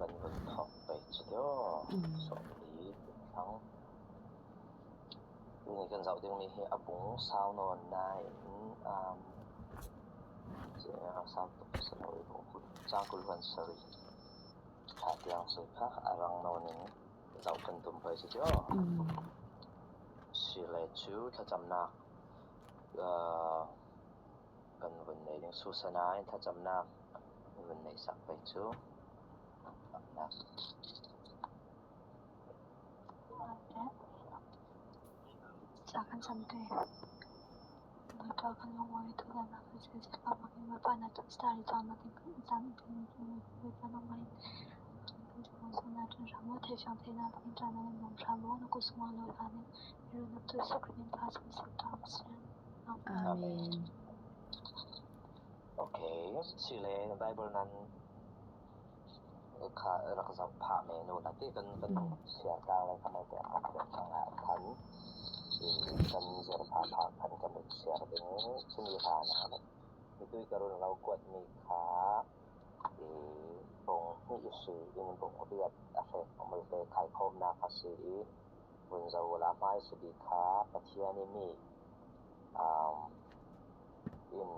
กันวันทอกไปจุดเดียวสองปีทั้งนี่กันเจ้าดึงมีให้อบุงสาวนอนนายเจ้าสาวตกสลอยของคุณจ้างกุลวันสรีขาดยังสุดค่ะอรังนอนนี้เจ้ากันตุ่มไปจุดเดียวสิเลจูถ้าจำนักกันวันไหนยังสุสานถ้าจำนักวันไหนสักไปจูนักAkan sampai itu akan ngomong itu kan aku siapa makin berpanah tak stari tak makin berpanah main cuma sana tu ramu terjang tena makin jana ngomong ramu aku semua lawan itu nanti sekalian pas bersutam Amin. Okay, sila Bible nan ka raksa pha menu na ti kan sia ta la ka mai ta ka nga kan kan sia pha kan kan sia ding chumi ha na mi tu ka ro lau kwat mi kha bong mi su in bong riat a fe mo te khai khom na kha si bun zo la mai su di kha pathia ni mi in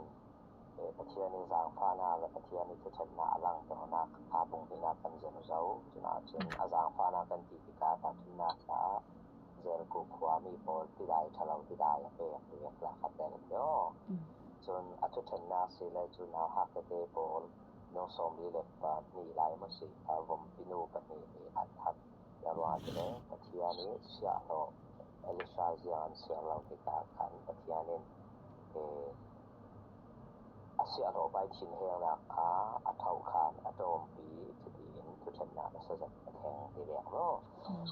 ปัจจัยนี้สร้างฟ้านาและปัจจัยนี้ทุชนะลังตัวนาคาบุงที่นากันเจนเจ้าจุนาจึงอาสร้างฟ้านากันที่กาตาทุนาสาเจรกุความมีบอลที่ได้ทะเลาที่ได้เปียกเปียกละขัดแต่เดียวจนอทุชนะสิเลจุนาหักเตบอลน้องสมดีเล็บมีหลายมุสิถ้าผมปินูปนีมีอันทัดอย่าว่าจะปัจจัยนี้เสียเราเอลิชาเซียนเสียเราที่กาขันปัจจัยนี้เสียเราไปทิ้งแหงราคาอัตเท่าคานอโดมปีที่ดินทุชนะสะจัดแห่งที่แรกเนาะ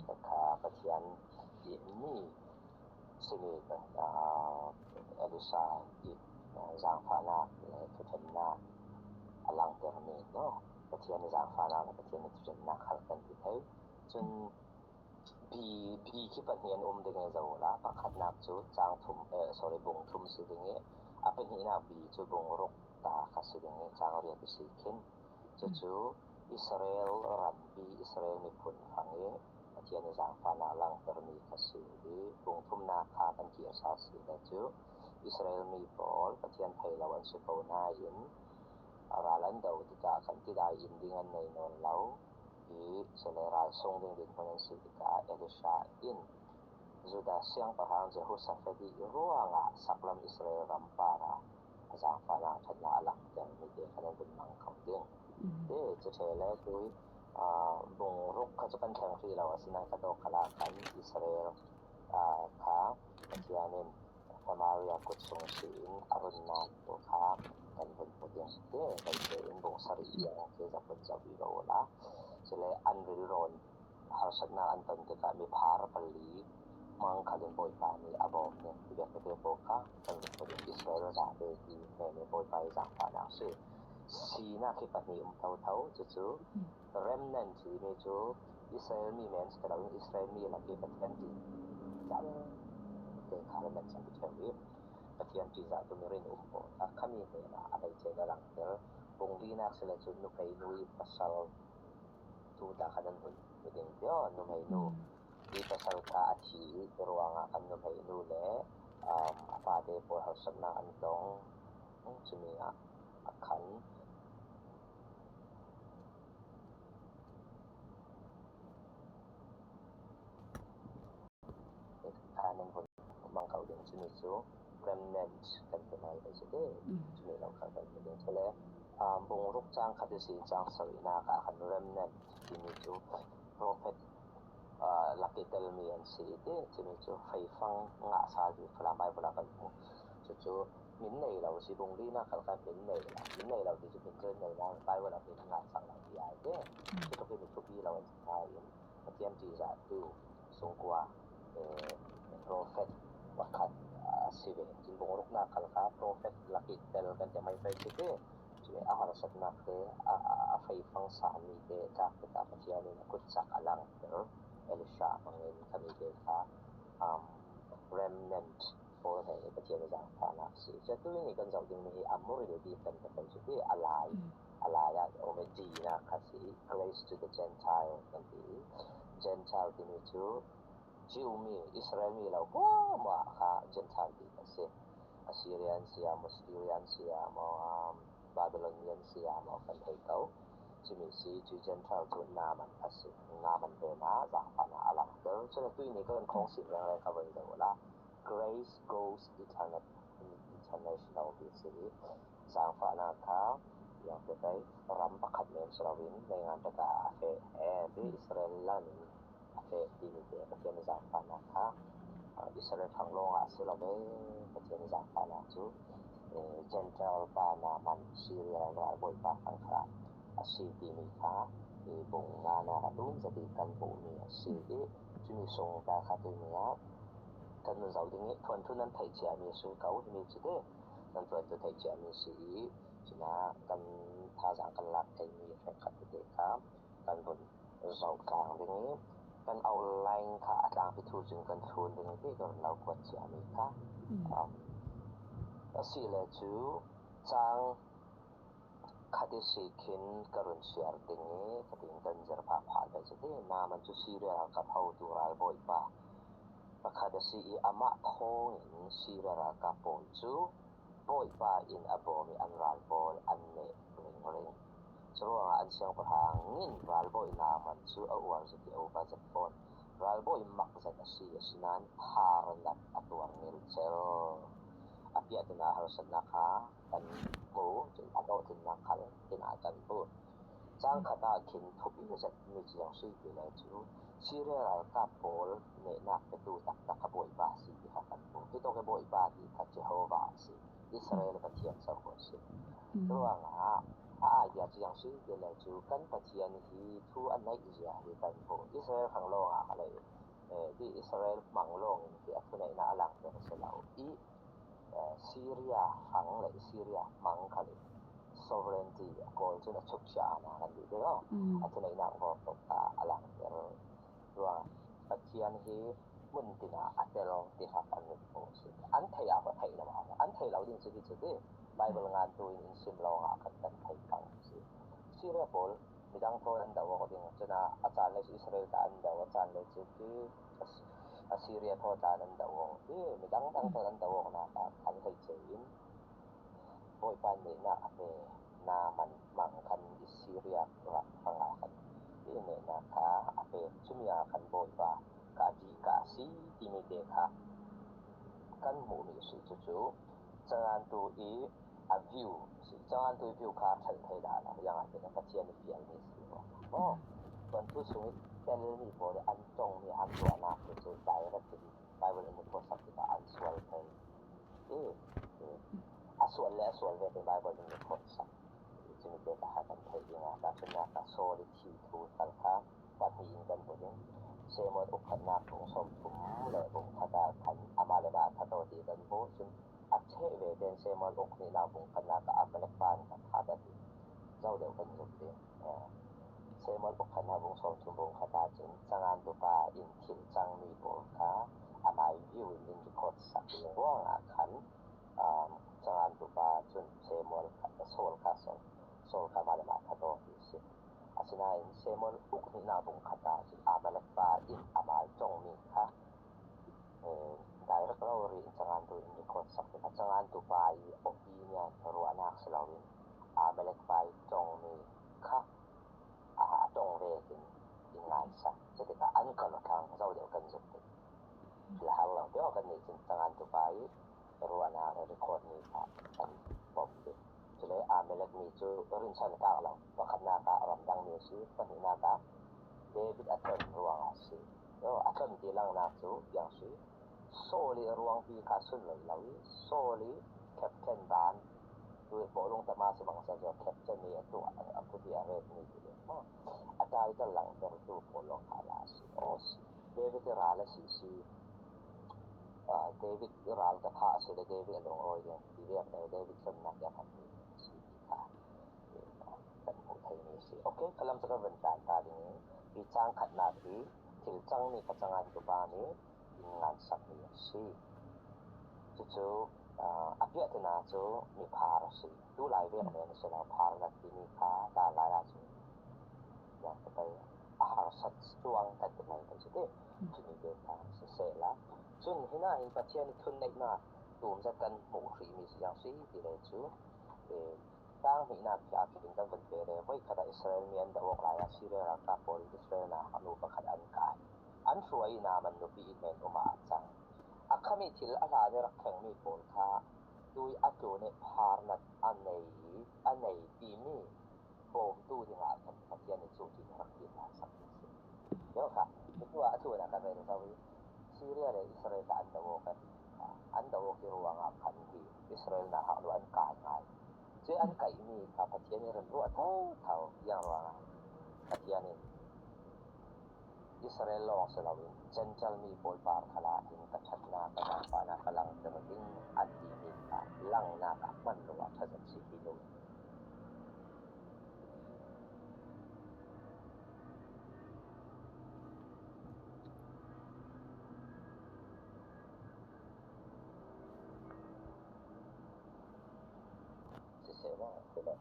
ราคาปัจจัยนี้มีสิมีกันอลิซาอีกสร้างฟานาและทุชนะอลังเตอร์มีเนาะปัจจัยนี้สร้างฟานาและปัจจัยนี้ทุชนะขัดกันที่ไทยจนบีที่ปัญญาอมดึงเจ้าละปักขัดนักจุดจางทุ่มsorry บงทุ่มสิดึงอาเป็นหินาบีจุบงรกตาคัสดึงจางเรียกสิขินจุอิสราเอลรัมบีอิสราเอลมีผลฟังปัจจัยในจางฟานาลังเตอร์มีคัสดีบงทุ่มนาคากันเกียรสาสีและจุอิสราเอลมีบอลปัจจัยไทยละวันสุโขนายินราลันดาวติกาคันติดายินดิงันในนนเล่าเสลรายทรงดึงดินคนสิติกาเอลิชาอินZuda siang pahang Jehoshaphat ruanga saklam Israel rampara azang fana thadna alang ter mi de khanan bin mang khau ding de che chele tui bong ruk kha chakan thang thi law asina ka do khala kan Israel kha chianin Samaria kut sung sin arunna to kha kan bin poding de dai che in bong sari ya ke za pun za bi lo la chele an ri ron har satna an tan te ka mi phar pali mang khalin boy pa ni abom ne tiga ke boka kan ko Israel za de ki ne boy pa za pa na se si na ke pa ni thau chu remnant ji ne chu Israel mi men ka da Israel mi la ke pathian ji za ke khala man sa ke wi pathian ji za tu rin po ta khami ne na adai che da lang ter bong li na se le chu nu kai nui pasal tu da khadan ding yo nu mai nu di pasal ka athi ruanga kan no mai nu le apa de po hasna antong chumia akhan kanan pun mangkau ding chumi chu remnant kan pe mai de se de chumi lo kha kan de chele bong ruk chang khade si chang sarina ka kan remnant chumi chu prophet lakitel mi an si de chimi chu fai fang nga sa ju phla bai phla kan chu min nei lo si bong ri na khal ka min nei lo ti chu min chen nei na bai wala ki nga sang la ti ai de chu to ki mi chu bi lo an sa yin pathian ti za tu song kwa prophet wakat sibe jin bong ruk na khal ka prophet lakitel kan te mai pai de chu a har sat na ke a fai fang sa mi de ta ka pathian ni kut sak alang Elisha mangin kami deka remnant for the pathian jang phana si chatu ni kan zau ding ni amuri de di kan kan chu ti alaya omedi na khasi grace to the Gentile นั่นคือ Gentile ที่มีชื่อ Jew มี Israel มีแล้วว่าค่ะ Gentile ที่เส Assyrian เสีย Muslim เสียมอ Babylonian เสียมอกันไทยเก่าจะมีสีชื่อ Gentile ตัวนามันสินามันเป็นนาจากปัญหาอะไรเดี๋ยวฉะนั้นตัวนี้ก็เป็นของสิ่งอย่างไรครับวันนี้ว่า Grace goes international ที่สิสร้างฝันนะครับอย่างจะไปรำประคับเมนสลาวินในงานตะกาเฟที่อิสราเอลล่ะนี่เฟที่มีแต่ประเทศสร้างฝันนะครับอิสราเอลทั้งโลกสลาเวประเทศสร้างฝันจูGentile ปานามันซีเรียราบ่อยปาทั้งครับสีที่มีค่ะบงงานตุ้มจะดีกันบุมีสีที่มีทรงตาคาตุเนียกันเราดิ้งทวนทุนั้นไทยเจียมีสุเก่าที่มีจุดเด่นทวนตัวไทยเจียมีสีจุนะกันทาจากกันหลักไทยมีแฟนคัดเด็กครับกันบนเรากลางดิ้งกันเอาไลน์ค่ะกลางไปทูจึงกันทูนดิ้งที่ก็เราควรเจียมีค่ะสีเลยจูจางคัดสีขินกรุณเสียดิ้งคัดกันจะพาผ่านไปจุดที่นามันจุซีเรียกับเขาตัวรายบ่อยป่ะkada si ama thong in sirara ka pol chu boy pa in abomi an ral bol an ne ring so an siang ko hangin ral boy na man chu awar zu ti over the phone ral boy mak za si asinan haran lat atwar mil chel apia tuna harsan na kha kan mo chu ado tin na khal tin a kan bu chang khata khin thupi za mi chiang sui pi la chu sirara ka pol ne na pe tu tak tak ka boy ba si ha kan bo ki to ke boy ba ti ka Jehovah si Israel ka thian sa ko si to nga a ya chiang sui pi la chu kan pa thian hi thu an nai ya hi kan bo Israel phang lo nga ka le ti Israel mang long ti athu nei na alang te sa lau I Syria phang le Syria mang ka le sovereignty ก็จะนะชุกชานะกันดีเด้ออันนี้นะก็ตกตาอลังเด้อว่าปัจจัยที่มุนตินะอัตโลที่หากันอยู่โอสิอันไทยก็ไทยนะว่าอันไทยเราดิ้งสิที่สุดไบเบิลงานตัวอินซิมเราหากันกันไทยฟังสิซีเรียบอลมีดังโทอันเดาก็ดิ้งจะนะอาจารย์ในอิสราเอลกันเดาอาจารย์ในจุดที่อาซีเรียโทตานันเดาที่มีดังโทอันเดานะคันไทยเจียนโอยปานนี้นะนามันมังคันอิสเรียรักฟังอาคันที่เนี่ยนะคะอาเปชุมีอาคันโบยบากาจีกาซีที่มีเดค่ะกันหมู่มีสิจู่ๆจังอันตัวอีอาวิวสิจังอันตัววิวค่ะทันไทยดานะอย่างอันเป็นปัจจัยในปีนี้สิว่าตอนผู้สูงแต่เรื่องนี้บ่ได้อันตรงมีอันตัวนะคือจะได้รับที่ไบเบิลในโทรศัพท์ที่อันสวยไปส่วนและส่วนเป็นไบเบิลในโทรศัพท์จึงเป็นหากันไทยงาการชนะกับโซลิทีทูตันค่ะปัจจัยกันบ่ได้เสมออุคนาของสมทุมและองค์คตาขันอามาเลบาทโตดีกันบ่ซึ่งอัจเชเวเดนเสมออุคนินาองค์คณากับอัปเลปานกับหาดติเจ้าเดียวกันจุดเดียวเสมออุคนาองค์สมทุมองค์คตาจึงจังอันตุปาอินทินจังมีบ่ค่ะอามาวิวอินดิคอดสักอย่างว่าขันจังอันตุปาจนเสมอโซลคาโซลคามาเลมาทโตดีสิอาศินัยเสมออุคนินาองค์คตาจึงอามาเลปาอินอามาจงมีค่ะdirect lawry jangan tu ini konsep jangan tu pai opinion ruanak selawin melek pai tong ni kha tong ve kin ingai sa jadi ka an kalau kang zau deu kan zuk la hal la deu kan ni jangan tu pai ruanak record ni kan pop jadi melek ni chu rin san ka la pakna ka ram dang ni si panina ka David Aton ruang asi Aton tilang na chu yang si Soli ruang pi ka sun lai Soli Captain Ban ด้วยบ่ลงตะมาสบังซะจะ Captain นี่ตัวผู้ที่เรดนี่เลยอาจารย์จะหลังจะตัวบ่ลงหาลาสิโอสิเดวิดราละสิเดวิดราละพาสิเดวิดลงโอยที่เรียกเดวิดสนักยาพันธ์สิค่ะกันผู้ไทยนี่สิโอเคกำลังจะเป็นการตานี้อีจ้างขัดนาทีถึงจังนี่กับจังงานตัวบานี้งานสักนี้สิจู่ๆapia tena chu mi phar si tu lai ve ne se la phar la ti ni kha da la ya chu จนให้หน้าอินประเทศทุนในมาตูมจะกันหมู่ครีมีอย่างซีที่เลยจูสร้างหินาพิอาพินกันเป็นเปรย์ไว้ขณะอิสราเอลเมียนดอกลายซีเรียรักกับโพลิอิสราเอลนะอนุประคัดอันกายอันช่วยนามันนุปีอินเมนอุมาจังอักขมิทิลอาลาเนรักแข่งมีโพลค่าด้วยอัตโตเนพาร์นัดอันในปีมีโฮมตู้ที่งานกันประเทศในจูจิรักที่มาสักทีเดี๋ยวค่ะคิดว่าอัตโตนะกันเป็นเราซีเรียและอิสราเอลอันดาวกันอันดาวที่ระหว่างคันที่อิสราเอลนะหาอันกายง่ายเจอันไก่มีกับประเทศนี้เรื่องรู้เท่าอย่างระหว่างประเทศนี้อิสราเอลลองสลาวินเจนจัลมีโพลปาร์คลาอินกัชัดนาปนาปานาพลังเตรดิ้งอันดีมีลังนากับมันรู้ว่าทัศนสิทธินุSera della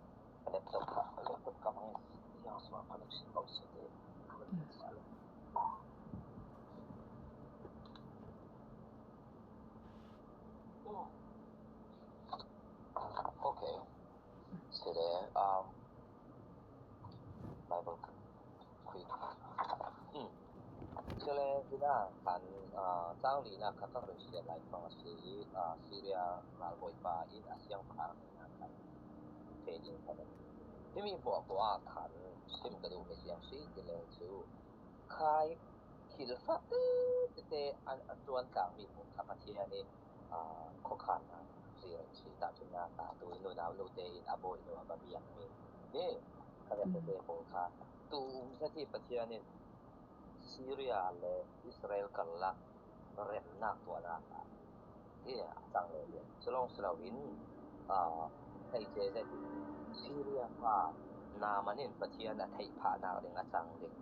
laptop kamay yang semua connection box itu okay sera Bible quick sera dina kan tang lina kata Rusia lai pangasi Syria malboi pa in asyang pa trading กันที่มีบอกว่าขันซิมกระดูกในเสียงซีที่เลยจูคายขิลฟักเตอันจวนกลางมีผลกับประเทศนี้ขอขันเสียงซีตาจุนาตาตัวโนนาวโนเตอินอโบอิโนอาบาเบียงมีนี่ก็ได้เตผลค่ะตูมซะที่ประเทศนี้ซีเรียและอิสราเอลกันละเร็มนักตัวนาที่จังเลยสลองสลาวินให้เจซะซีเรียว่านามันนี่ประเทศน่ะไทยพานาเรื่องอาจังเด็ก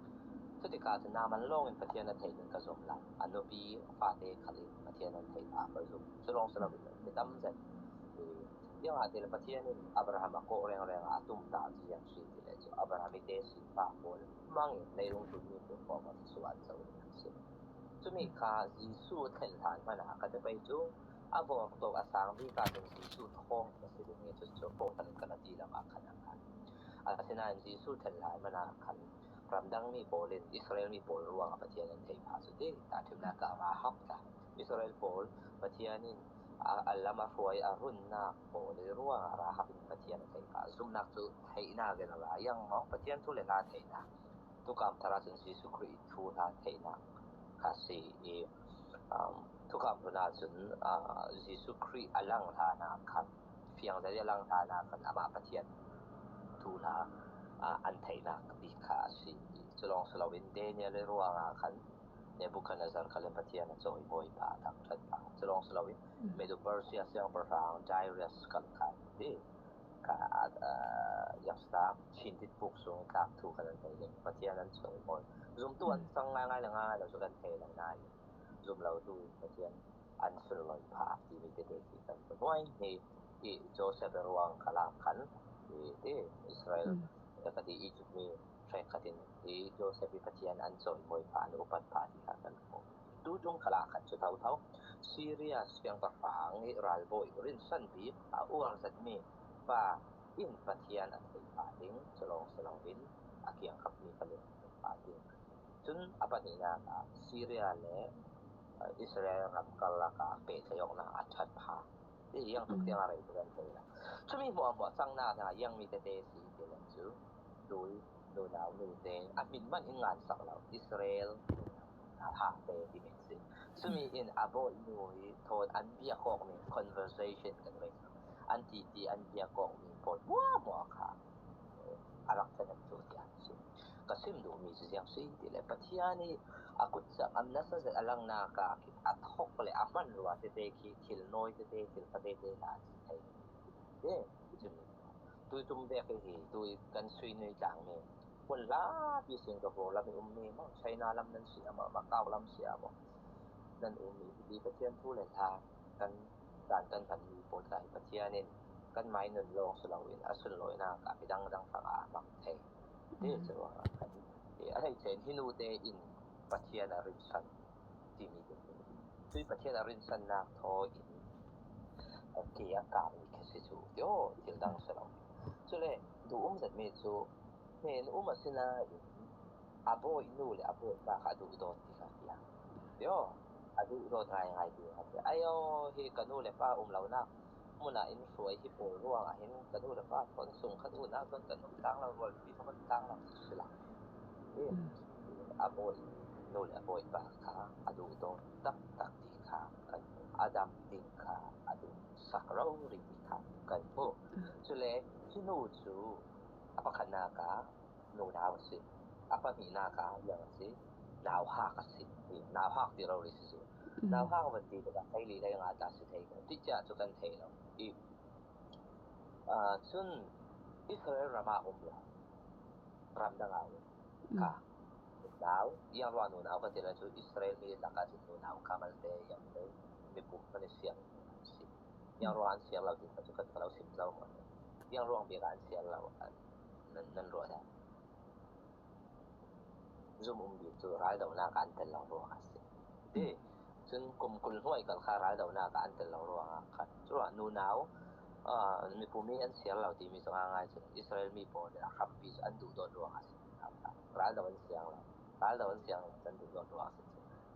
สุดที่กานามันลงประเทศน่ะไทยกระสมหลังอันโนบีฟาเตคัลิประเทศน่ะไทยอาประสมสลองสลาวินไม่ตั้มใจยังอาจจะประเทศนี้อับราฮัมก็แรงๆอาตุมตาที่ยังสิที่เลยอับราฮัมเตสิปาโอนมังในลงทุนมีผลประมาณส่วนจะจะมีค่ายิสูเทนฐานมันน่ะก็จะไปจูอาบอกตัวอาสางที่การเป็นยิสูท้องก็สิเนี่ยจะโปกันกันดีละมาขนาดนั้นอาทิตย์นั้นยิสูเทนฐานมันน่ะคันรำดังมีโปลินอิสราเอลมีโปลรวงประเทศนั้นไทยพาสุดที่แต่ถึงนักมาฮับจ้ะอิสราเอลโปลประเทศนี้อัลลามาฟวยอารุนนักโปลรวงราฮับประเทศนั้นไทยพาซุมนักจุไทยนากันละยังเนาะประเทศทุเลนาไทยนะทุกคำทาราชยิสูคริสต์ทูทาไทยนะคาซีทุกคำพนาจุนยิสูคริสต์อลังทานาคันเพียงแต่อลังทานาคันอามาประเทศทูลาอันไทยนะดีคาซีจะลองสลาวินเดเนียเลรัวงาคันเนบุคันซาร์คัลประเทศนะจอยบอยปาตักทัดปาจะลองสลาวินเมดูเปอร์เซียเซียงประฟางไดเรสกันคันดีกายักษ์ตามชินติดปุกสูงกับถูกกันไปเลยประเทศนั้นจอยบอยซุมตัวสังง่ายๆง่ายๆเราจะกันเทหลายๆซุมเราดูประเทศอันสุดลอยพาที่มีเด็กๆกันบ่อยนี่โจเซฟระวังคลามคันที่อิสราเอลแล้วก็ที่อียิปต์มีแทร็กคันที่โจเซฟประเทศอันจอยบอยพาอุปัฏฐานที่กันดูจงคลาคันจะเท่าซีเรียเสียงประฟางอิรัลบอยรินซันบีอ้วนสัตมีว่าอินประเทศอันไทยพาดิงจะลองสลาวินอาเกียงกับมีผลิตพาดิงจนอปนินาซีเรียและอิสราเอลรับกันละกาเปทยกนาอัจฉริพาที่ยังถูกเตียงอะไรกันเลยนะจะมีหัวสังนายังมีแต่เตสีเดลันจูโดยโดนาวนูเตอันมินมันอิงานสักแล้วอิสราเอลหาเตที่เม็กซิซึ่งมีอินอาโบอินุยโทษอันเบียกอกมี conversation กันเลยอันที่อันเบียกอกมีผลมัวค่ะอารักษณะตัวอย่างสิก็ซิมดูมีเสียงสิที่เลยประเทศนี้อากุศลอันนั้นจะอลังนาคาคิดอัดฮอกเลยอามันรัวเตคิลน้อยเตคิลประเทศลาสิให้เด้จุดตุยตุมเบกเฮตุยกันซุยในจางนี่คนลาที่สิงคโปร์ละมีมีมั้งไชน่าลำนั้นเสียมาเก้าลำเสียบ่นั่นมีที่ประเทศผู้เลยทางกันการกันมีโปรไตประเทศนี้กันไม้เงินลงสลาวินอสุนลอยนากับไปดังฝั่งมักเทเด้จะว่าอะไรเช่นฮินูเตอินประเทศอริชันที่มี tui pathian arin san nak tho in ke akam ni khasi chu yo til dang salo chule du zat me chu men asina abo inu le abo ba ka du do ti ka ya yo adu do ngai ti ayo hi kanu le pa lau na muna in suai hi pol ruang a hin kanu le pa kon sung kanu na kon kanu tang lau rol pi kon tang lau sila abo inu le abo ba ka adu do tak tak ti ka kan adam ti ka adu sakrau ri ka kan po chule chinu chu apakana ka no na wasi apa mina ka yang si naw ha ka si naw ha ti ro ri si naw ha wa ti ka sai li lai nga ta si thai ka ti cha chu kan thai lo i chun Israel rama la ram da nga ka naw yang ro no naw ka ti la chu Israel mi la ka chu naw ka mal te yang te mi pu pa ni siang si yang ro an siang la ti ka chu ka la sim lo mo yang ro bi kan siang la nan ro da zoom bi chu rai da na kan tel lo ro ka si de chun kum kul hoi ka kha rai da na ka an tel lo ro ka chu nu naw mi pu mi an siang lo ti mi so ngai chu Israel mi po da khap pi an du do ro ka si rai da an siang la rai da an siang an du do ro ka si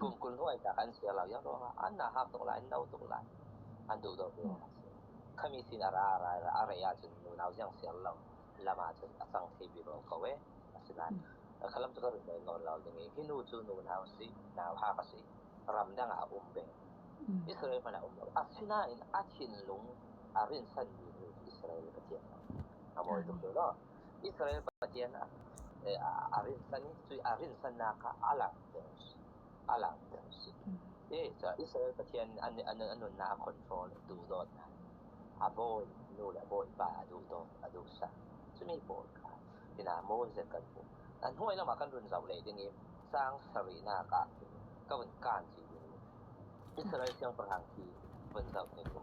kum kul hoi ka an siang lo yang ro an na hak to lai nau to lai an du do ro ka si khami sin ara ya chu nu naw yang siang lo lama chu asang thi bi ro ka we asinan kalam tu rin dai ngor law ding hinu chu nu naw si naw ha ka si ram dang a be Israel mana asina in achin lung arin san ni Israel patien amoy tu lo Israel patien arin san tu arin san na ka alang si so Israel patien an na control du dot na aboy nu la boy ba du dot adu sa chumi po ka ina mo ze kan po an hoi la ma kan run zau le ding sang sarina ka ka wen kan ji Israel siang perang ki wen zau ne ko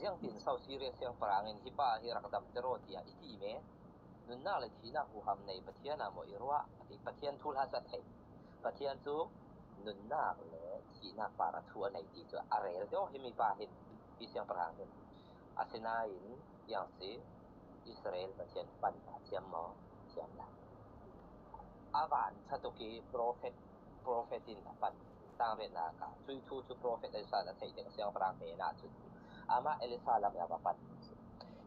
yang tin sau Syria siang perang in hipa hirak dam tero tia iti me nun na le thi na hu ham nei pathian na mo irwa ati pathian thul ha sat hai pathian chu nun na le thi na para thu nei ti chu are do himi pa hin pi siang perang hin asina in yang si Israel pathian pan siam mo siam la avan satuki prophetin pan tang re na ka chui thu chu prophet ai sa la thei te siang perang me na chu ama elisa lam ya pan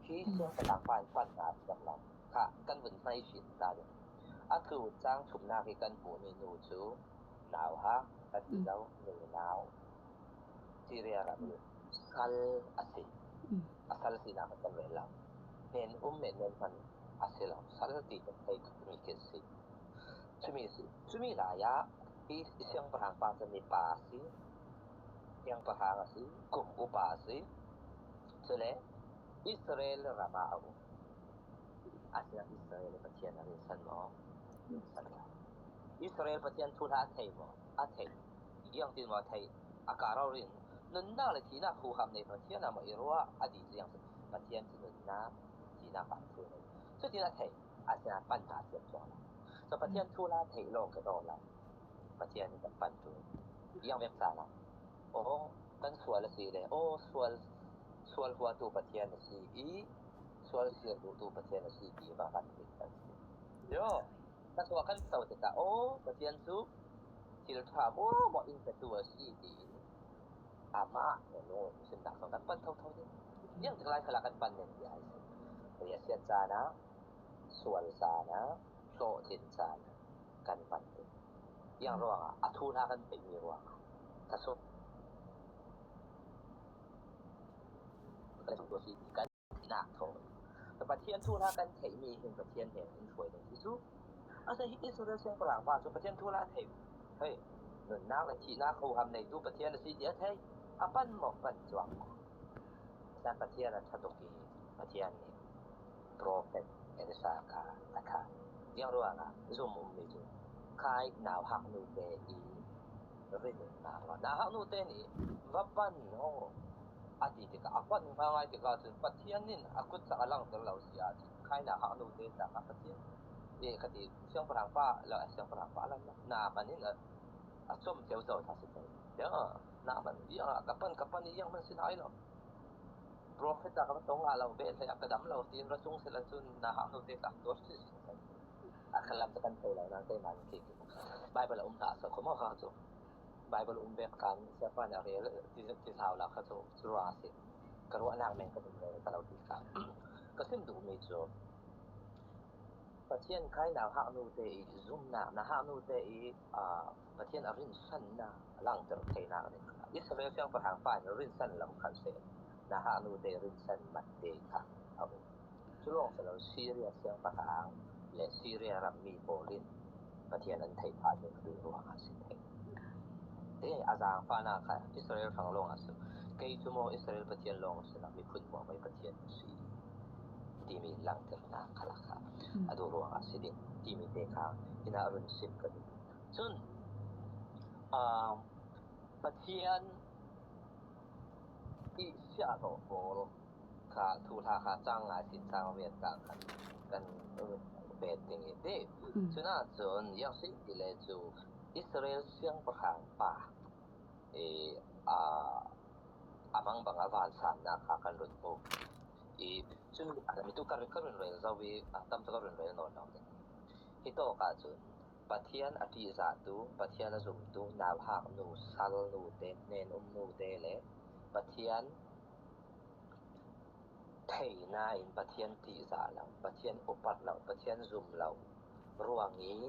hi siang perang pan na siam la ka kan wen sai shin da de a thu chang thum na ki kan pu ni nu chu naw ha ka ti lau nu naw Syria ra ni sal asi asal si na ka kan re la nen men pan asila sal ti ka kai mi ke si chumi la ya hi siang perang pa sa ni pa si siang perang si kum upa si chule Israel rama au asya Israel pathian ari san mo san la Israel pathian thula thei mo a thei yang tin mo thei akaro rin nun na le thina khu ham nei pathian na mo irwa adi yang pathian chu nun na thina pa thu nei chu thina thei asya pan ta chu la so pathian thula thei lo ka do la pathian kan pan tu yang wek sa la kan sual si le sual hua tu pathian si sual siar tu pathian si di ba kan yo ta so kan sau te ka pathian su til tha mo in ka tu si di ama no sin da kan pan thau ni yang lai khala kan pan ne ya ya sia cha na sual sa na so tin sa kan pan yang ro a thu na kan pe mi ro ta so kan tu si kan na thoแต่ประเทศทั่วโลกกันเทมีเห็นประเทศเห็นช่วยที่สุดอาศัยอิสราเอลเสียงฝรั่งว่าประเทศทั่วโลกเทเฮ้ยหนุนนักและที่นักเขาทำในตู้ประเทศสิเดียเทอาปั้นหมอกปั้นจวงแต่ประเทศนั้นถ้าตกประเทศนี้โปรเฟตเอลิซาคานะคะยังรู้ว่าซุ่มมีจุคายหนาวหักนูเตอีรินหนาวหักนูเตนี่วับปั้นโอ้ati te ka apat nga ngai te ka chun pathian nin akut sa alang ter lo sia khai na ha nu te ta ka pathian e khati siang parang pa la siang parang pa la na manin a chom cheu zo tha se ya na man ya kapan yang man sinai lo prophet ka tong alaw be sa akadam law tin rasung sila sun na hanu te ka dos si akalam sa kan tayo na tay man ki bible ta sa ko mo ka so bible be kan sa pa na re ti saw la ka so sura si karo anak men ka dum le ka law ti ka ka sim du mi soประเทศไทยนาฮานูเตอีซุมนาฮานูเตอีประเทศอรินซันนาหลังจากไทยนาเนี่ยอิสราเอลเสียงประทางฝ่ายอรินซันลำคันเซนาฮานูเตรินซันมัดเตค่ะเอาช่วงสลับซีเรียเสียงประทางและซีเรียรัมมีโปลินประเทศนั้นไทยพาเป็นคือรวงอาสิเทอาจารย์ฟานาค่ะอิสราเอลทางลงอาสิเกยจุโมอิสราเอลประเทศลงสลับมีคุณหัวไว้ประเทศซีที่มีหลังจากนาคละค่ะอดูรวงอาสิเดที่มีเตคาที่น่ารุนสิบกันซึ่งประเทศที่เสียโตโฟค่ะทูทาคาจังอาสิจังเวียดกันเบดติงเดซึ่งน่าจนยังสิที่เลจูอิสราเอลเสียงประหารป่าamang bang avansan na kakalun poซึ่งมีตุการณ์เรื่องเราวิตามตุการณ์เรื่องนอนที่โตกาจุนประเทศอธิษฐานตูประเทศละจุมตูนาวหักนูซัลนูเตเนนนูเตเลประเทศไทยนาอินประเทศติสาเราประเทศอุปัตเราประเทศจุมเรารวงนี้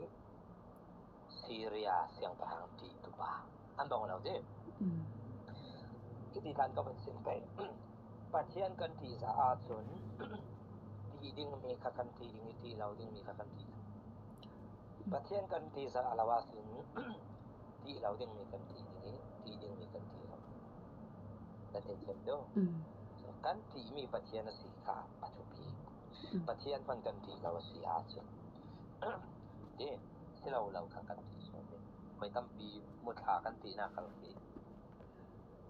ซีเรียเสียงประหางติตุบาอันบอกเราเด้ที่ท่านก็เป็นสิ่งไปประเทศกันที่สะอาดสุนที่ดิ้งมีคันทีดิ้งที่เราดิ้งมีคันทีประเทศกันที่สะอาดวาสุนที่เราดิ้งมีคันทีนี้ที่ดิ้งมีคันทีเราแต่เจ็บด้วยกันที่มีประเทศสีขาปัจจุบันประเทศพันกันที่เราสีอาสุนที่เรากันที่สุนไม่ต้องปีมุดขากันที่นาคันที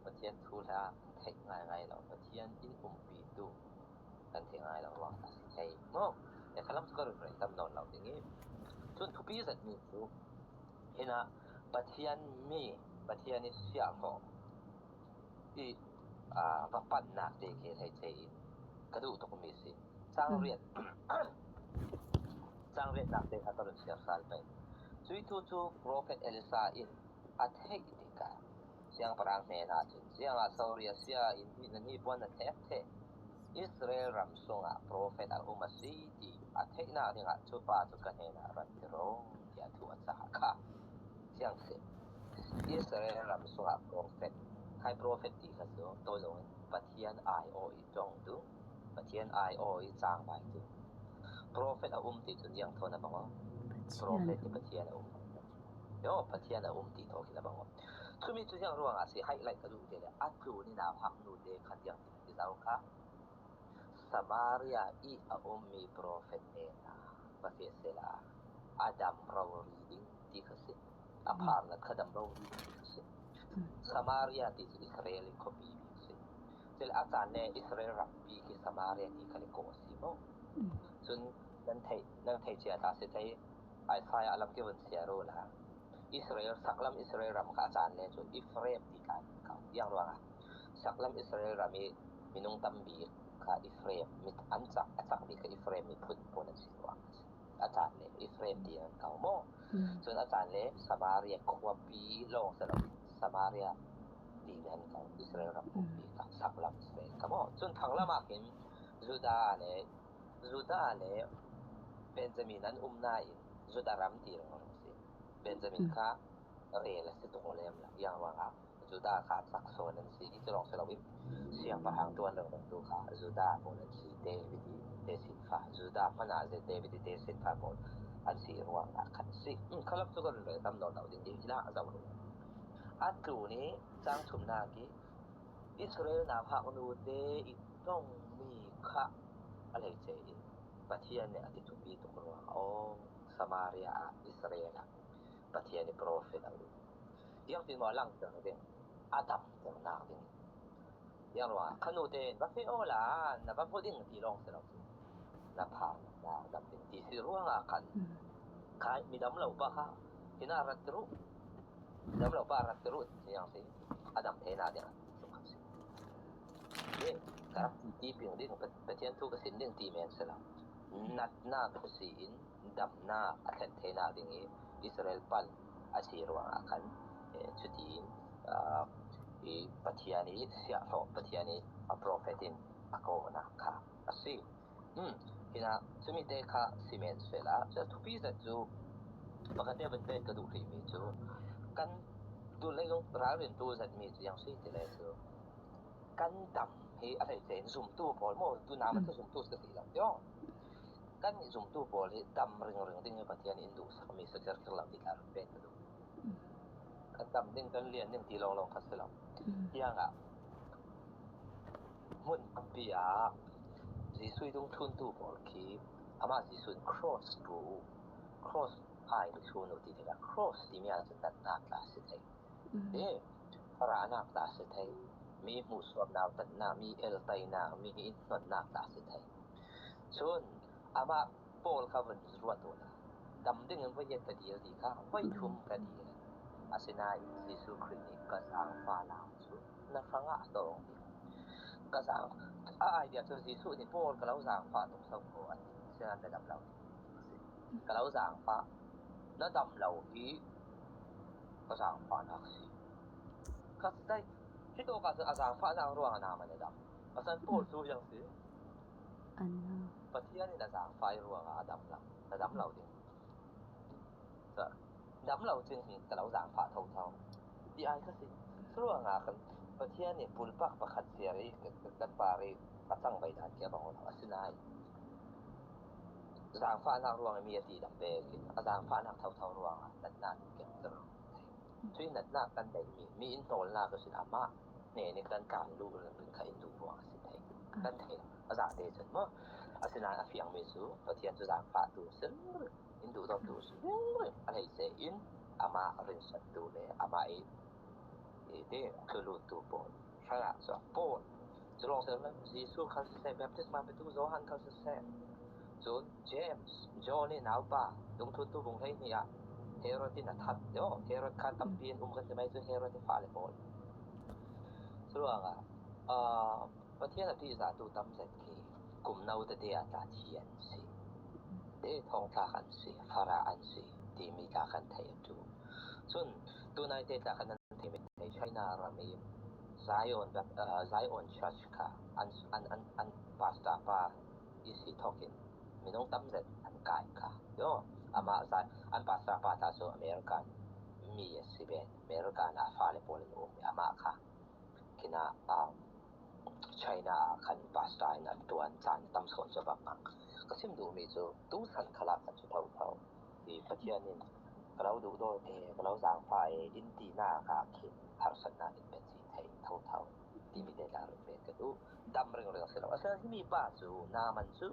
ประเทศทูลาเทคง่ายๆเราประเทศอินปีดูกันเทง่ายเราว่าใช่เนาะแต่คำสกอร์เลยตำนานเราอย่างนี้ส่วนทุกปีสัตว์มีสูเห็นนะประเทศมีประเทศนี้เสียของที่ปัญหาเด็กๆให้ใจกระดูกต้องมีสิสร้างเรียนนักเด็กอัตโนมัติเสียสารไปช่วยทุกๆโปรเฟตเอลิซาอินอัตเฮกติกาเสียงประหารเมนาจุเสียงซาอุดิอาระเบียอินที่นี่ปวนเทเทอิสราเอลรัมซงโปรเฟตอัลอุมัสซีดีอัตเฮกนาที่งะจุปาจุกันเฮนารันติโรที่อัตุอัสหะค่ะเสียงเสอิสราเอลรัมซงโปรเฟตให้โปรเฟตที่กระทรวงตัวลงประเทศไอโออีจงดูประเทศไอโออีจางไปดูโปรเฟตที่จุนยังทนนะบังว่าโปรเฟตที่ประเทศโยประเทศที่โตขึ้นแล้วบังว่าคือมีตัวอย่างรวงอาสิไฮไลท์กระดูกเดลอัตรูนี่นาหักนูเดคันยังที่เราค่ะสมาเรียอีมีโปรเฟตเนนาประเทศเซลาอาดัมเรารีดิ้งที่เขาสิอพาร์นัดขดัมเรารีดิ้งที่เขาสิสมาเรียที่อิสราเอลคอบีบิสิเซลอาจารย์เนี่ยอิสราเอลรับปีที่สมาเรียที่เขาเรียกว่าสิโมจนนั่นไทยเจ้าตาสิไทยไอไฟอาลัมเกวันเซียโรล่ะอิสราเอลสักลัมอิสราเอลรำอาจารย์เนี่ยจนอิฟเรมที่การเขาอย่างว่าสักลัมอิสราเอลรำมีนุ่งตั้มบีค่ะอิฟเรมมีอันจักดีกับอิฟเรมมีพุ่นปนสิว่าอาจารย์เนี่ยอิฟเรมที่เขาโม่ส่วนอาจารย์เนี่ยสมาเรียควบปีลงสลับสมาเรียที่นั่นเขาอิสราเอลรำปีกับสักลัมอิสราเอลเขาโม่ส่วนทางละมาเห็นจูดาเนี่ยเบนจามินนั้นนายจูดารำที่เราเบนจามินค่ะเรลสิตโกเลมละอย่างว่าจูดาค่ะสักโซนันสิจะลองสลับเสียงประหางตัวหนึ่งตัวค่ะจูดาโมนันสิเดวิดเดซินฟาจูดาพนาเดวิดเดซินฟาโมอันสิรวงละคันสิคลับตัวกันเลยตำนานเราจริงๆที่น่าจะรู้อัตรูนี้จ้างชุมนากีอิสราเอลนาพักนูเดอีต้องมีค่ะอะไรเจประเทศเนี่ยที่ถูกบีตุกรัวสมาเรียอิสราเอลประเทศนี่โปรเฟตเอายังที่มาหลังจากนั้นอาดัมตัวนาดิยังว่าขนูเตนบัฟเฟโอล่ะนะบัฟโฟดิ้งที่ลองเสร็จแล้วนะผ่านนะดับที่สิร่วงกันขายมีดำเหล่าปะค่ะที่น่ารักรู้ dam lo parat terus yang si adam thena dia sukasi ni karap ti ping ding patien tu ka sin ding ti men sala nat na ka sin dam na athen thena ding Israel pal asirwa akan chutin i patiani sia so patiani a prophetin ako na ka asi hina sumite ka simen sela so to be that jo bakate ben ka du ri mi jo kan du le long ra rin tu zat mi yang si ti le so kan dam heอะไรเจน zoom ตู้พอmo tu na man zoom ตู้สิละyo kan ni zoom ตู้พอle dam ring ding patiani indu sa mi sa cer la ti ka ben ka du kan dam ding kan lien ding ti long ka sela yang a mun pia ji sui dong thun tu bol ki ama ji sun cross bu cross ai du chu no ti da cross ti mia ta na ka se thai para na ta se thai mi mu swam na ta na mi el tai na mi in not na ta se thai chun ama bol ka ban ruat to la dam ding an vai ta di di ka vai thum ka di asina Jesu Christ ka sang fa la chu na fanga to ka sang idea 就是 Jesu 你波个老上法读生活啊现在在老个老上法那ดำ老อีก็上法นักสิก็ได้ที่ตัวก็คืออาจารย์ฟ้านางร่วงนามันดำอาจารย์โพสู้ยังสิอันน่ะปะเที่ยนี่อาจารย์ฟ้าร่วงอ่ะดำเราดำเราดิก็ดำเราจึงก็เราสร้างฟ้าเท่าๆดีไอก็สิร่วงอ่ะกันปะเที่ยนี่ปุลปักประคัดเสียรีกันปารีกระจังใบดานเกี่ยวกับเราสินายสร้างฟ้านางร่วงมีตีดำเบกินอาจารย์ฟ้านางเท่าๆร่วงอ่ะนั่นนั่นเก็บตรงช่วยนั่นน่ะกันได้มีอินโตลน่ะก็สิอามาเนี่ยในการการดูเรื่องใครดูร่วงสิได้กันเทอาจารย์เดชมั้ยอาสินาเฟียงเมซูปะเที่ยนจะสร้างฟ้าดูซึ่งอินดูต้องดูซึ่งอะไรเสอินอามาเรื่องสัตว์ดูเลยอามาเดคือรูตูโปนขณะสอบโปนจะลองเสริมนั้นจีซูเขาจะใช้แบบที่มาเป็นตู้โซฮันเขาจะใช้จนเจมส์จอห์นนี่หนาวป่าลงทุนตู้บงให้เนี่ยเฮโรดที่นัดทัดเดี๋ยวเฮโรดคันตั้มปีนกันจะไม่ซื้อเฮโรดที่ฟ้าเลยโปนส่วนประเทศที่สาตูตั้มเสร็จคือกลุ่มนาอุตเดียตาเทียนสิเดทองตาขันสิฟาราอันสิที่มีตาขันไทยดูส่วนตัวในเดตาขันที่มีในไชน่ารามีZion Zion Church ค่ะอันปาสตาปาอีสิทอกินมีน้องตั้มเสร็จอันกายค่ะโยอามาอันปาสตาปาตาโซอเมริกันมีสิเบนอเมริกันอาฟาเลโปลิโออามาค่ะคินาChina คันปาสตานันตัวอันจานตั้มสอนจะบักมังก็ซิมดูมีจูตู้สันขลักกันจุเท่าที่ประเทศนี้ก็เราดูโดยก็เราสร้างฝ่ายอินดีนาค่ะคิดฮาร์สันนาอินเป็นสีไทยเท่าที่มีได้การเป็นก็ดูดำเรื่องเสร็จแล้วอาศัยที่มีป้าจูนามันจู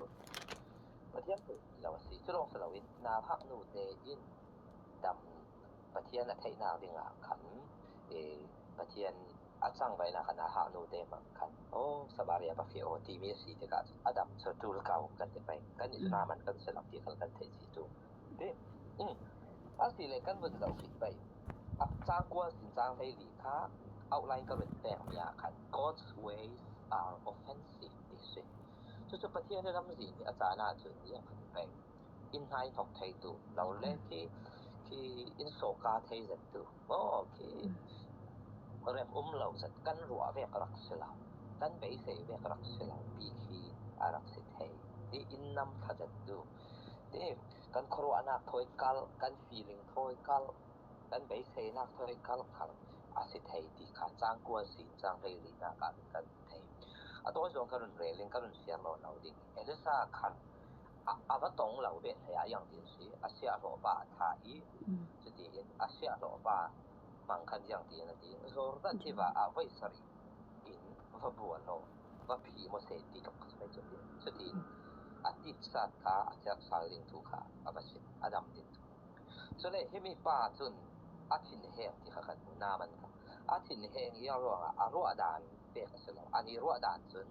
ประเทศเราสิจะลองสลาวินนาพักนูเตอินดำประเทศไทยนาดิงอ่ะขันประเทศอาจังไว้นะคณะหานูเตมังคันโอ้สบารียบะเฟียวที่มีสีที่กะอดัมสตูลเก่ากันไปกันอิสลามมันกันสลับที่กันเทสิตูเด้อาสิเลยกันบนเราคิดไปจ้างกว่าสินจ้างให้หลีค่าเอาไลน์ก็เป็นแต่มีอาคัน God's ways are offensive ดิสิจุดประเทศได้รับสิ่งที่อาจารย์น่าจะเรียกไปอินไฮทอกไทยตูเราเล่นที่อินโซกาไทยจัดตูโอเคเริ่มเราจะกันรัวเวกรักษากันไปเสเวกรักษาปีคีอารักษาไทยที่อินนำทัดดูที่กันครัวนักถอยกัลกันฟีลิ่งถอยกัลกันไปเสนักถอยกัลขังอาศัยไทยที่ขาจ้างกว่าสิจ้างไปลีนักกันไทยตัวส่วนการเรียนการเสียเราดิ่งเอลิซาขันอาว่าตรงเราเป็นไทยอย่างดีสิอาเซียโรบาไทยจะดีอาเซียโรบาบางคันอย่างดีนะดีโซลดันที่ว่าเอาไว้สรีอินว่าบัวโลว่าผีโมเสติกับไม่จุดดีจุดดีอาทิตย์สัตย์ขาอาจารย์สายลิงทุกขาอาบัติอาดัมดินส่วนเลยที่มีป่าจนอาทิตย์แห่งที่เขาขันน้ำมันค่ะอาทิตย์แห่งอย่างรัวรัวดานเปียกเสร็จแล้วอันนี้รัวดานจน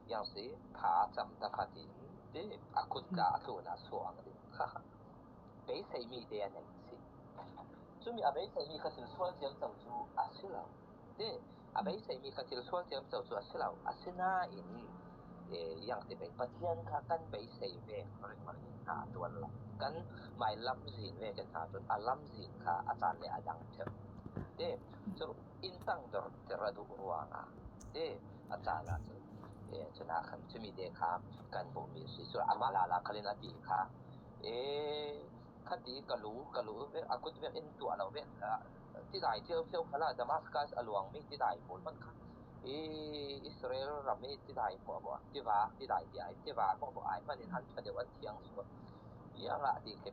อย่างสิผาจำตะขัดดินที่อาคุดกาทุนาสวงดิค่ะไปใส่มีเดียหนึ่งสิ chu mi abai sai mi khatil swal tiang chau chu asilau de abai sai mi khatil swal tiang chau chu asilau asina in yang ti bai pathian kha kan bai sai ve ring mar ha tuan la kan mai lam zin ve kan ha tun alam zin kha achan le adang the de chu in tang dor teradu ruanga de achala chu chuna khan chumi de kha kan bo mi si chu amala la khalina ti kha khati kalu ve akut ve in tu alo ve ti dai tiu khala Damascus alwang mi ti dai pol man kha Israel rami ti dai mo bo ti dai ti ai ti wa bo ai man in han thade wan thiang su ya la ti ke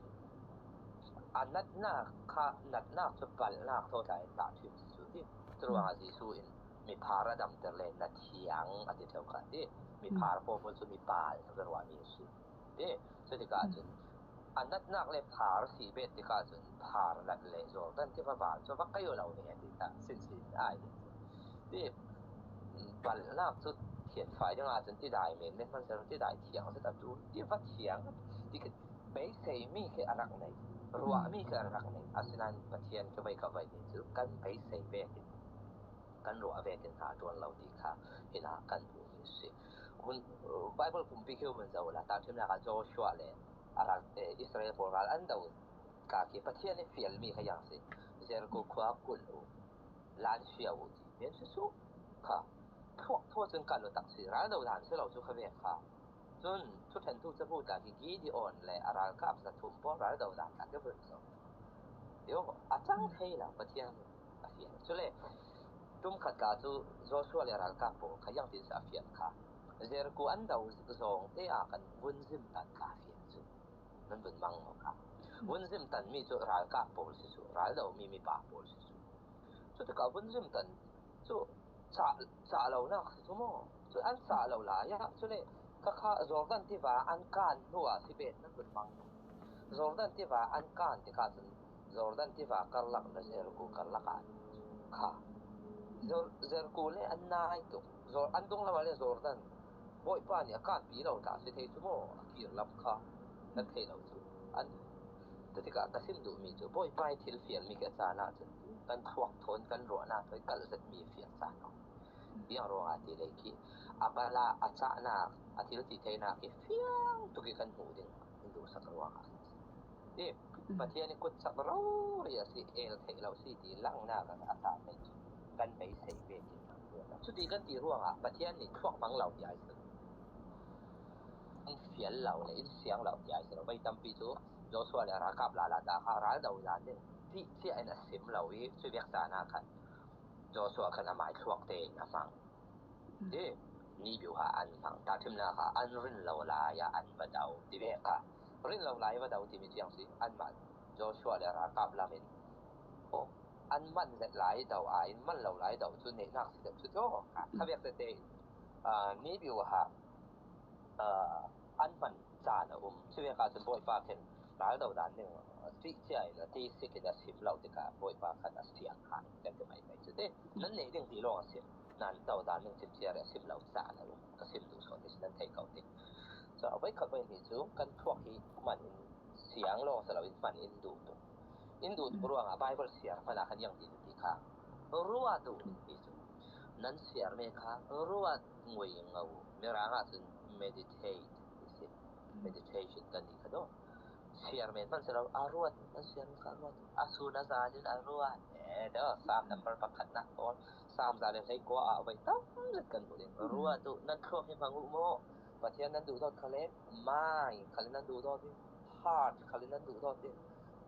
anat na kha nat na chu pal na tho dai ta thi su ti truwa ji su in mi phara dam ter le na thiang ati thau kha ti mi phar po pol su mi pal ver wa mi su ti so ti ka chun anat nak le phar si bet ti ka chun phar lat le zo dan ti ba ba so ba kayo lo ne ti ta sin ai ti pal na chu thian phai dang a chun ti dai men ne man se ti dai thiang se ta tu ti va thiang ti ke bai sei mi ke anak nei ruwa mi ke anak nei asinan pathian ke bai ka bai ni chu kan bai sei be kan ruwa ve kan ha tuan lo ti kha ina kan bu mi si hun bible kum pi kheu man zo la ta thim na ka Joshua le ara Israel por al an dau ka ke pathian ne fiel mi kha yang se zer ko khwa kun u lan xiao ti ben su khaทั่วจนกันเราตักสิร้านเราด่านที่เราจะเข้าไปค่ะจนทุกท่านทุกจะพูดจากกีดีออนและอารากับสัตว์ทุ่มเพราะร้านเราด่านกันก็เป็นสองเดี๋ยวอาจารย์ให้เราประเทศอาเซียนช่วยจุ่มขัดการจู่โจชัวและอารากับโปขยังติดอาเซียนค่ะเจอกูอันดาวสองที่อากันวุ่นซิมตันอาเซียนจู่นั่นเป็นมังหรอค่ะวุ่นซิมตันมีจู่อารากับโปสิจู่ร้านเรามีป่าโปสิจู่จู่ที่กับวุ่นซิมตันจู่sa lo na sumo so an sa lo la ya so le ka kha Jordan ti wa an kan nuwa sibet na kun mang Jordan ti wa an kan ti ka sun Jordan ti wa karlak na zer ku karlak an kha zer ku le an nai tu an dong la le Jordan boy pa ni kan pi lo ta se thei sumo ki lam kha na thei lo chu an ti ka kasim du mi chu boy pai thil fiel mi ke sa na chu kan thuak thon kan ro na thoi kal zat mi fiel sa no yang ro ati le ki abala acha na athil ti theina ki fiang tu ki kan hu ding hindu sakwa ti pathian ni kut sak ro ya si el thei lo si ti lang na ka ata nei kan bai sei ve ki chu ti kan ti ruang a pathian ni thuak mang lo ya su an fiel lo le in siang lo ya su bai tam pi chu Joshua le ra kap la ta kha ra dau ya ne ti ai na sim lo wi chu bek sa na khan Joshua khan amai thuak te na mang de ni biu ha an mang ta thim na ha an rin lo la ya an ba dau ti be ka rin lo la ya ba dau ti mi chiang si an ma Joshua le ra kap la min o an man le lai dau ai man lo lai dau chu ne nak si de chu jo ka kha bek te ni biu ha an man cha na chu be ka chen boy pa ken ra dau dan ne ti chai na ti si ke da sim lo ti ka boy pa khan as tiang han kan ke mai mai chu de nan ne ding ti lo a sim nan dau danนึงสิเสียและ10เหล่าสาแล้วก็10ดูสอนที่นั้นไทยเขาติจะเอาไว้ขับไปนี่จูกันพวกที่มันเสียงโลสลับมันอินดูรัวงอ่ะไบเบิลเสียพนักยังดีที่ค่ะรัวดูนี่จูนั้นเสียเมฆะรัวงวยเงาเมื่อร่างอ่ะจึง meditation กันนี่ค่ะเสียเมฆมันสลับอารวดนั้นเสียเมฆะอารวดอาสูนาซาลินอารวดเด้อสามนัมเบอร์ประคันนะตอนsam za le sai ko a bai tam le kan bu ding ruwa tu nan kho he mangu mo pathian nan du dot khale mai khale nan du dot heart khale nan du dot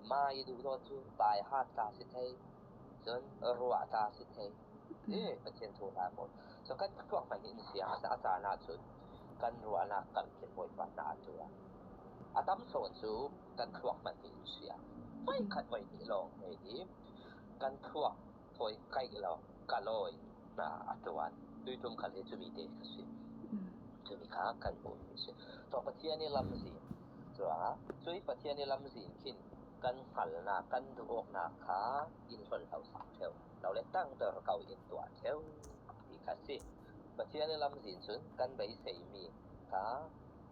mai du dot chu tai heart ta si thei jon ruwa ta si thei pathian thu ta mo so kan thuak man in sia sa asa na chu kan ruwa na kan ken boi pa na chu atam son chu kan thuak man in sia mai khat wai ni long ei di kan thuak thoi kai lo ka loi na atwan dui tum khal he chumi te kasi chumi kha kan bo ni se to pathian ni lam zin so a chui pathian ni lam zin khin kan hal na kan du ok na kha in thol hau sa theu lo le tang ter kau in tua theu ti kasi pathian ni lam zin chun kan bai sei mi kha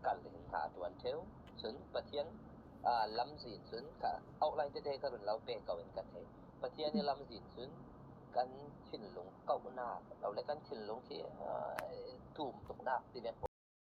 kan le ha tuan theu chun pathian lâm dịn xuân cả outline today ka ron lau pe kawin ka the pathian ni lâm dịn xuân kan chin lung kau na lau le kan chin lung ki tum tuk na ti ne